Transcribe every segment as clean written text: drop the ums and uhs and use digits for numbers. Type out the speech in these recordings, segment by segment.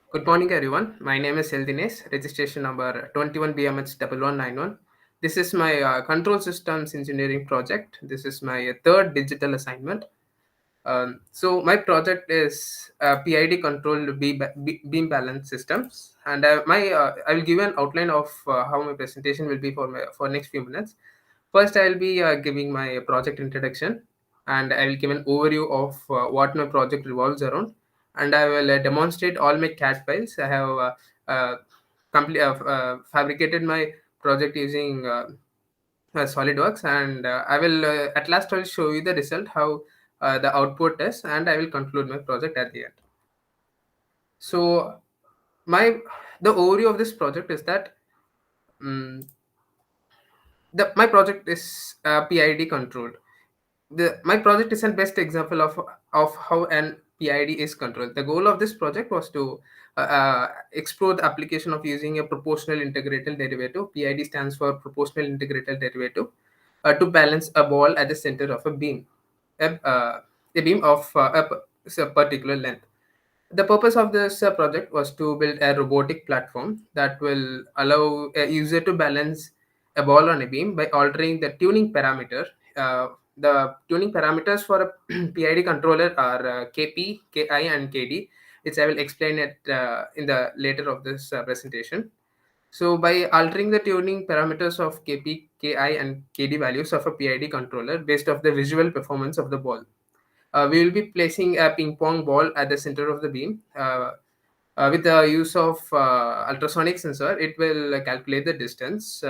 Good morning, everyone. My name is Denesh, registration number 21BMH1191. This is my control systems engineering project. This is my third digital assignment. So my project is PID controlled beam balance systems, and I will give an outline of how my presentation will be for next few minutes. First, I will be giving my project introduction, and I will give an overview of what my project revolves around, and I will demonstrate all my CAD files. I have uh, fabricated my project using SolidWorks, and I will at last I'll show you the result, how the output is, and I will conclude my project at the end. So my the overview of this project is that um, my project is PID controlled. My project is a best example of how an PID is controlled. The goal of this project was to explore the application of using a proportional integral derivative. PID stands for proportional integral derivative, to balance a ball at the center of a beam of a particular length. The purpose of this project was to build a robotic platform that will allow a user to balance a ball on a beam by altering the tuning parameter. The tuning parameters for a PID controller are KP, KI, and KD, which I will explain it in the later of this presentation. So by altering the tuning parameters of KP, KI, and KD values of a PID controller based off the visual performance of the ball, we will be placing a ping pong ball at the center of the beam. With the use of ultrasonic sensor, it will calculate the distance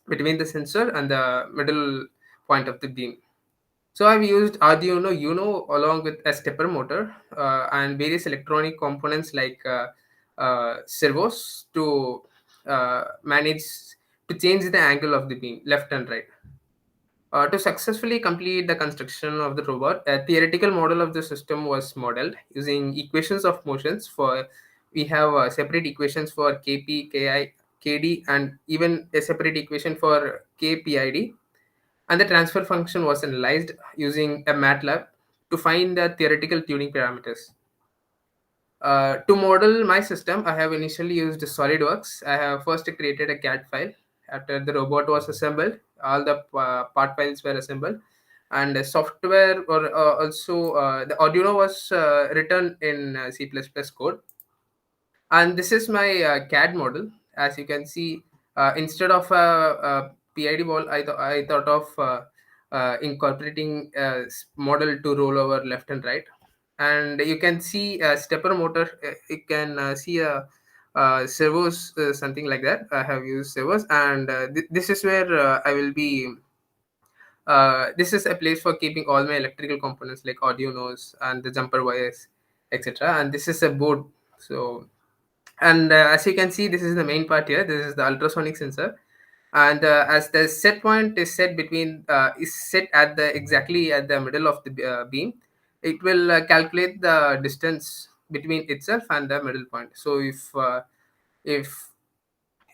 between the sensor and the middle point of the beam. So I've used Arduino Uno along with a stepper motor and various electronic components like servos manage to change the angle of the beam left and right. To successfully complete the construction of the robot, a theoretical model of the system was modeled using equations of motions. We have separate equations for Kp, Ki, Kd, and even a separate equation for Kpid. And the transfer function was analyzed using a Matlab to find the theoretical tuning parameters. To model my system, I have initially used SolidWorks. I have first created a CAD file. After the robot was assembled, all the part files were assembled, and the software or also the Arduino was written in C++ code. And this is my CAD model. As you can see, instead of a PID ball, I thought of incorporating a model to roll over left and right. And you can see a stepper motor. You can see a servos, something like that. I have used servos, and this is where I will be. This is a place for keeping all my electrical components like Arduinos and the jumper wires, etc. And this is a board. So, and as you can see, this is the main part here. This is the ultrasonic sensor, and as the set point is set at the exactly at the middle of the beam, it will calculate the distance between itself and the middle point. So if if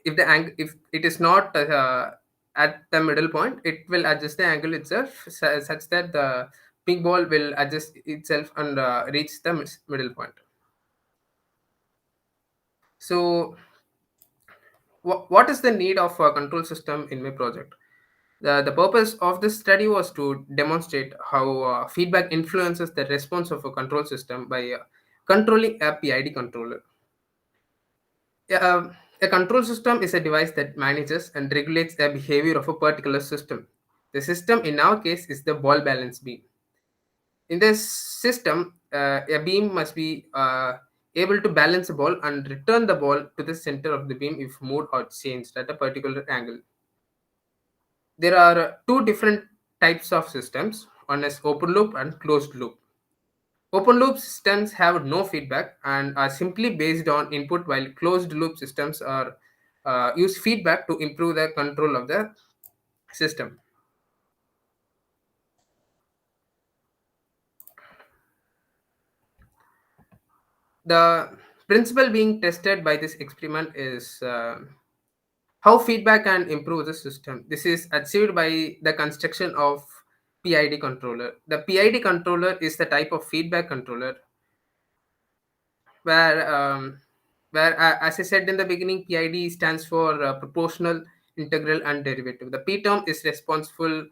it is not at the middle point, it will adjust the angle itself such that the ping ball will adjust itself and reach the middle point. So what is the need of a control system in my project? The purpose of this study was to demonstrate how feedback influences the response of a control system by controlling a PID controller. A control system is a device that manages and regulates the behavior of a particular system. The system in our case is the ball balance beam. In this system, a beam must be able to balance a ball and return the ball to the center of the beam if moved or changed at a particular angle. There are two different types of systems. One is open loop and closed loop. Open loop systems have no feedback and are simply based on input, while closed loop systems are use feedback to improve the control of the system. The principle being tested by this experiment is how feedback can improve the system. This is achieved by the construction of PID controller. The PID controller is the type of feedback controller where where, as I said in the beginning, PID stands for proportional, integral, and derivative. The P term is responsible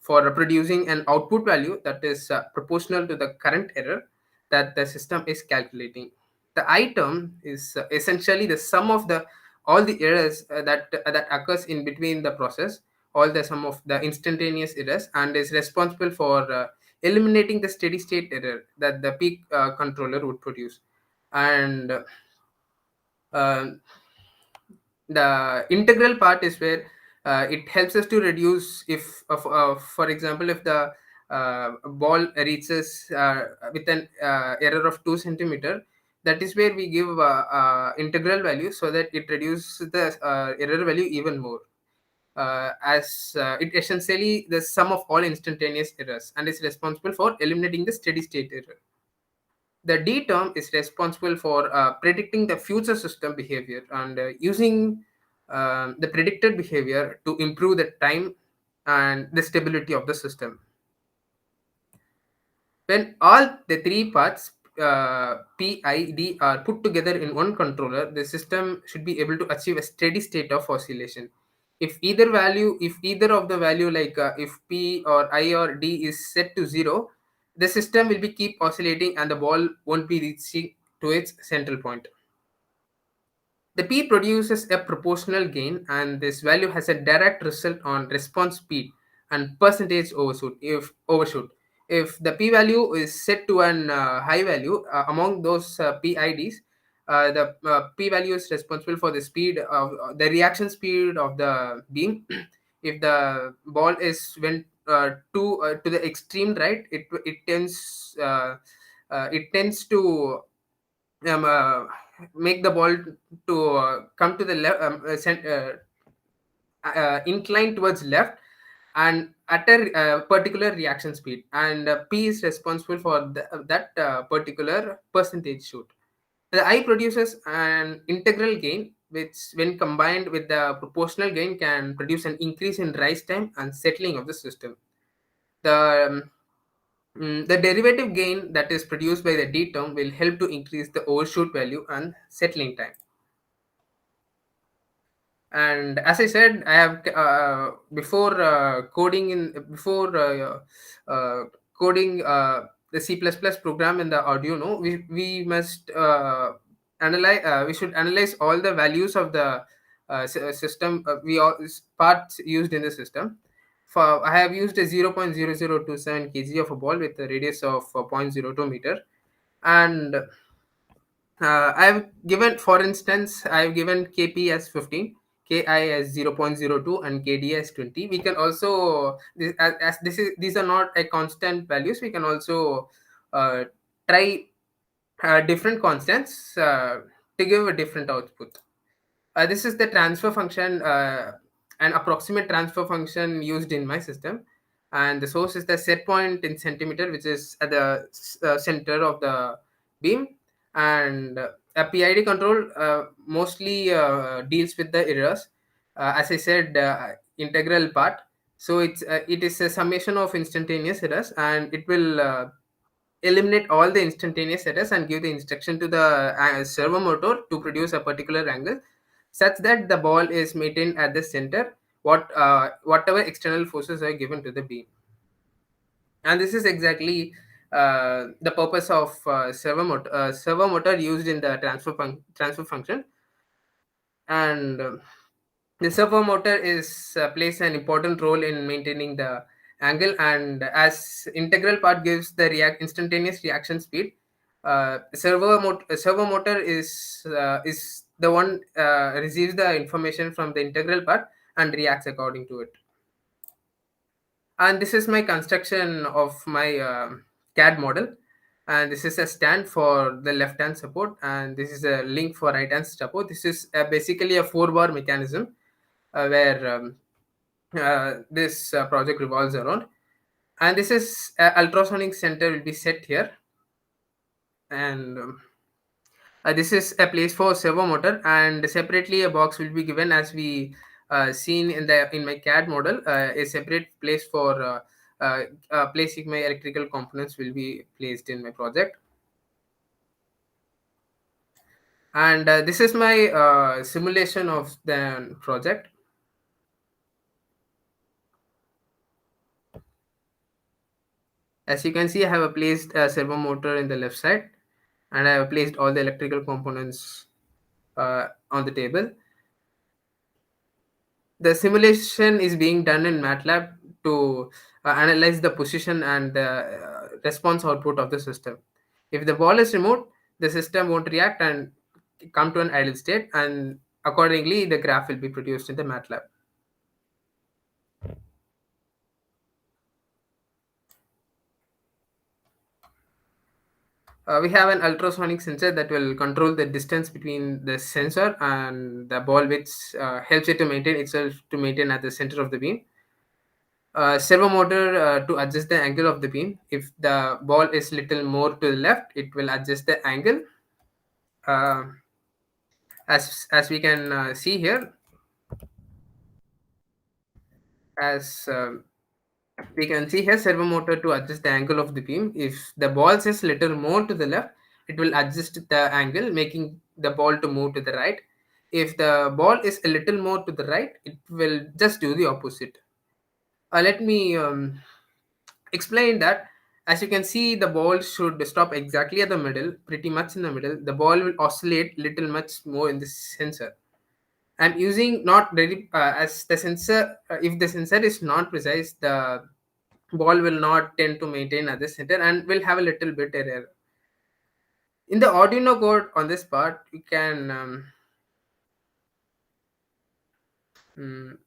for producing an output value that is proportional to the current error that the system is calculating. The I term is essentially the sum of the all the errors that occurs in between the process, all the sum of the instantaneous errors, and is responsible for eliminating the steady state error that the peak controller would produce. And uh, the integral part is where it helps us to reduce if for example, if the ball reaches with an error of 2 centimeter, that is where we give integral value so that it reduces the error value even more, as it essentially the sum of all instantaneous errors and is responsible for eliminating the steady state error. The D term is responsible for predicting the future system behavior and using the predicted behavior to improve the time and the stability of the system. When all the three parts P, I, D are put together in one controller, the system should be able to achieve a steady state of oscillation. If either of the value, like if P or I or D is set to 0, the system will be keep oscillating and the ball won't be reaching to its central point. The P produces a proportional gain, and this value has a direct result on response speed and percentage overshoot. If the P value is set to an high value among those PIDs, the P value is responsible for the speed of the reaction speed of the beam. If the ball is went to the extreme right, it tends to make the ball to come to the left, incline towards left, and at a particular reaction speed, and P is responsible for that particular percentage shoot. The I produces an integral gain, which when combined with the proportional gain can produce an increase in rise time and settling of the system. The um, Mm, the derivative gain that is produced by the D term will help to increase the overshoot value and settling time. And as I said, I have before coding the C++ program in the Arduino, we must analyze. We should analyze all the values of the system. We all parts used in the system. For I have used a 0.0027 kg of a ball with a radius of 0.02 meter, and I've given, for instance, I've given KP as 15, KI as 0.02, and KD as 20. We can also, as this is these are not a constant values, we can also uh, try different constants to give a different output. This is the transfer function, an approximate transfer function used in my system, and the source is the set point in centimeter, which is at the center of the beam, and a PID control mostly deals with the errors. As I said, integral part. So it is a summation of instantaneous errors, and it will eliminate all the instantaneous errors and give the instruction to the servo motor to produce a particular angle such that the ball is maintained at the center, whatever external forces are given to the beam. And this is exactly the purpose of servo motor used in the transfer function. And the servo motor is plays an important role in maintaining the angle, and as integral part gives the instantaneous reaction speed, servo motor is the one receives the information from the integral part and reacts according to it. And this is my construction of my CAD model, and this is a stand for the left hand support, and this is a link for right hand support. This is basically a 4-bar mechanism where this project revolves around. And this is ultrasonic center will be set here, and this is a place for servo motor, and separately a box will be given, as we seen in my CAD model. A separate place for placing my electrical components will be placed in my project. And this is my simulation of the project. As you can see, I have placed a servo motor in the left side, and I have placed all the electrical components on the table. The simulation is being done in Matlab to analyze the position and the response output of the system. If the ball is removed, the system won't react and come to an idle state, and accordingly, the graph will be produced in the Matlab. We have an ultrasonic sensor that will control the distance between the sensor and the ball, which helps it to maintain itself to maintain at the center of the beam. Servo motor to adjust the angle of the beam. If the ball is little more to the left, it will adjust the angle. Uh, as we can see here, as we can see here, servo motor to adjust the angle of the beam. If the ball is little more to the left, it will adjust the angle, making the ball to move to the right. If the ball is a little more to the right, it will just do the opposite. Let me explain that. As you can see, the ball should stop exactly at the middle, pretty much in the middle. The ball will oscillate little much more in the sensor. I'm using not very as the sensor. If the sensor is not precise, the ball will not tend to maintain at the center and will have a little bit error. In the Arduino code on this part, you can mm,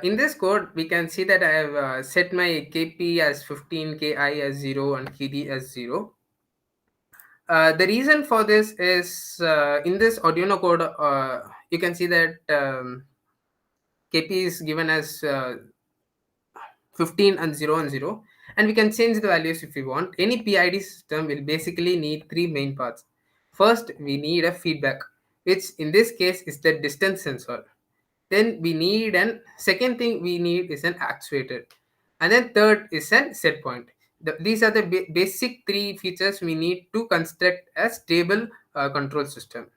in this code, we can see that I have set my KP as 15, KI as 0, and KD as 0. The reason for this is in this Arduino code, you can see that KP is given as 15 and 0 and 0, and we can change the values if we want. Any PID system will basically need three main parts. First, we need a feedback, which in this case is the distance sensor. Then we need an second thing we need is an actuator, and then third is a set point. These are the basic three features we need to construct a stable control system.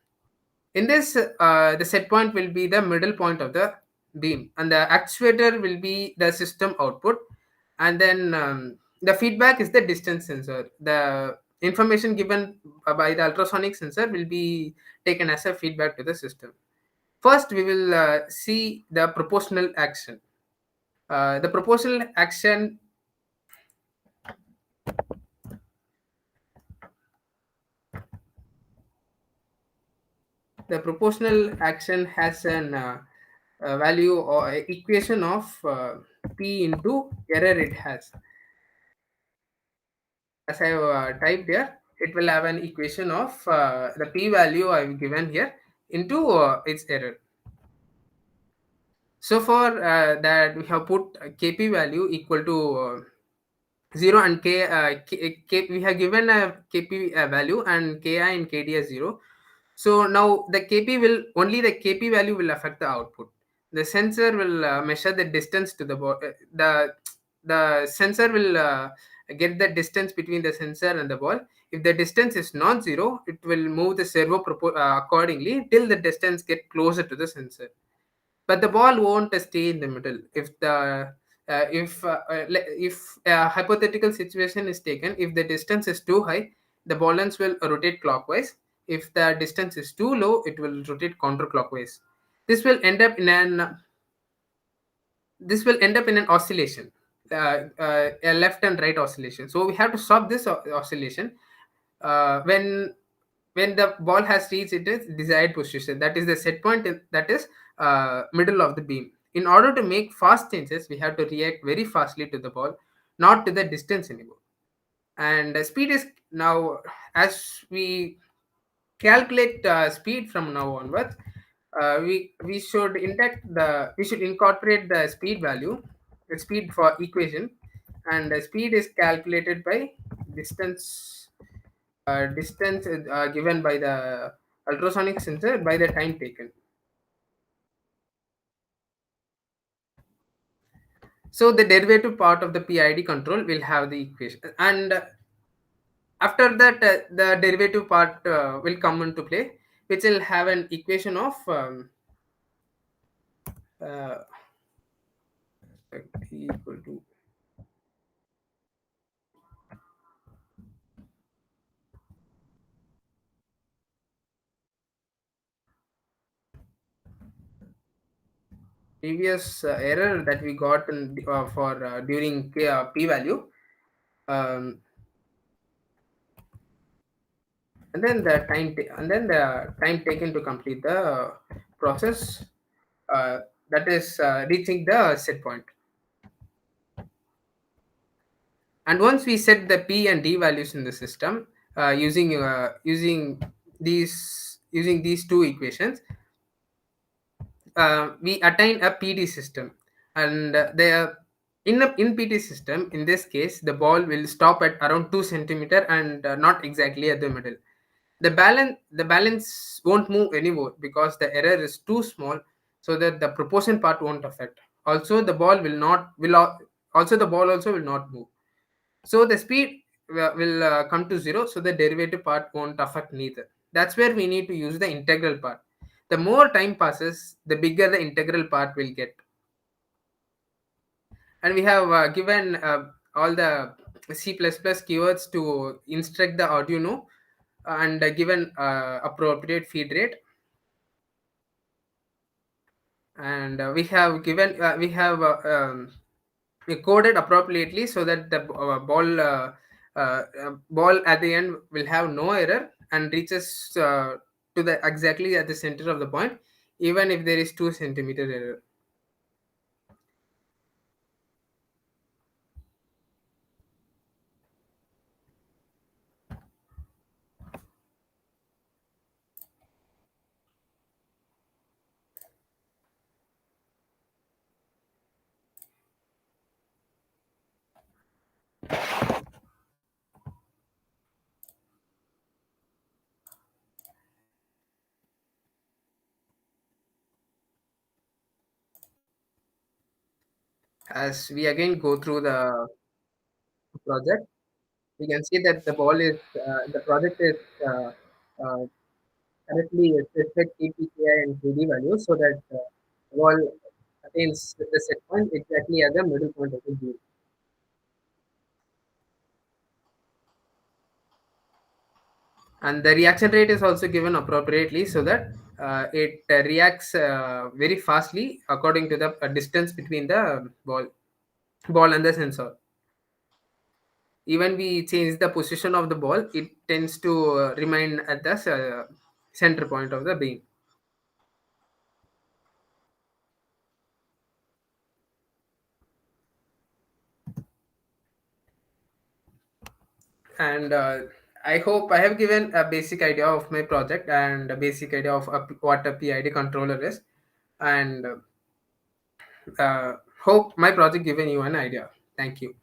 In this, the set point will be the middle point of the beam, and the actuator will be the system output, and then the feedback is the distance sensor. The information given by the ultrasonic sensor will be taken as a feedback to the system. First, we will see the proportional action. The proportional action has an value or equation of p into error it has. As I have typed here, it will have an equation of the p value I've given here into its error. So for that, we have put kp value equal to 0 and we have given a kp value and ki and kd as 0. So now the kp will only the kp value will affect the output. The sensor will measure the distance to the the sensor will get the distance between the sensor and the ball. If the distance is not zero, it will move the servo accordingly till the distance get closer to the sensor. But the ball won't stay in the middle. If a hypothetical situation is taken, if the distance is too high, the balance will rotate clockwise. If the distance is too low, it will rotate counterclockwise. This will end up in an oscillation, a left and right oscillation. So we have to stop this oscillation when the ball has reached its desired position. That is the set point. That is middle of the beam. In order to make fast changes, we have to react very fastly to the ball, not to the distance anymore. And speed is now, as we calculate speed from now onwards, we should incorporate the speed value, the speed for equation, and the speed is calculated by distance distance given by the ultrasonic sensor by the time taken. So the derivative part of the PID control will have the equation, and after that the derivative part will come into play, which will have an equation of uh, T equal to previous error that we got for during p value, um, and then the time taken to complete the process, uh, that is reaching the set point. And once we set the p and d values in the system using these two equations, we attain a PD system, and in PT system, in this case, the ball will stop at around 2 centimeter and not exactly at the middle. The balance won't move anymore because the error is too small, so that the proportion part won't affect. Also, the ball will not will al- also the ball also will not move. So the speed will come to zero, so the derivative part won't affect neither. That's where we need to use the integral part. The more time passes, the bigger the integral part will get. And we have given all the C++ keywords to instruct the Arduino, and given appropriate feed rate, and we have coded appropriately so that the ball at the end will have no error and reaches to the exactly at the center of the point, even if there is 2 centimeter error. As we again go through the project, we can see that the project is uh, correctly specified KPKI and KD values so that the ball attains the set point exactly at the middle point of the beam. And the reaction rate is also given appropriately so that it reacts very fastly according to the distance between the ball and the sensor. Even we change the position of the ball, it tends to remain at the center point of the beam. And I hope I have given a basic idea of my project and a basic idea of what a PID controller is, and hope my project given you an idea. Thank you.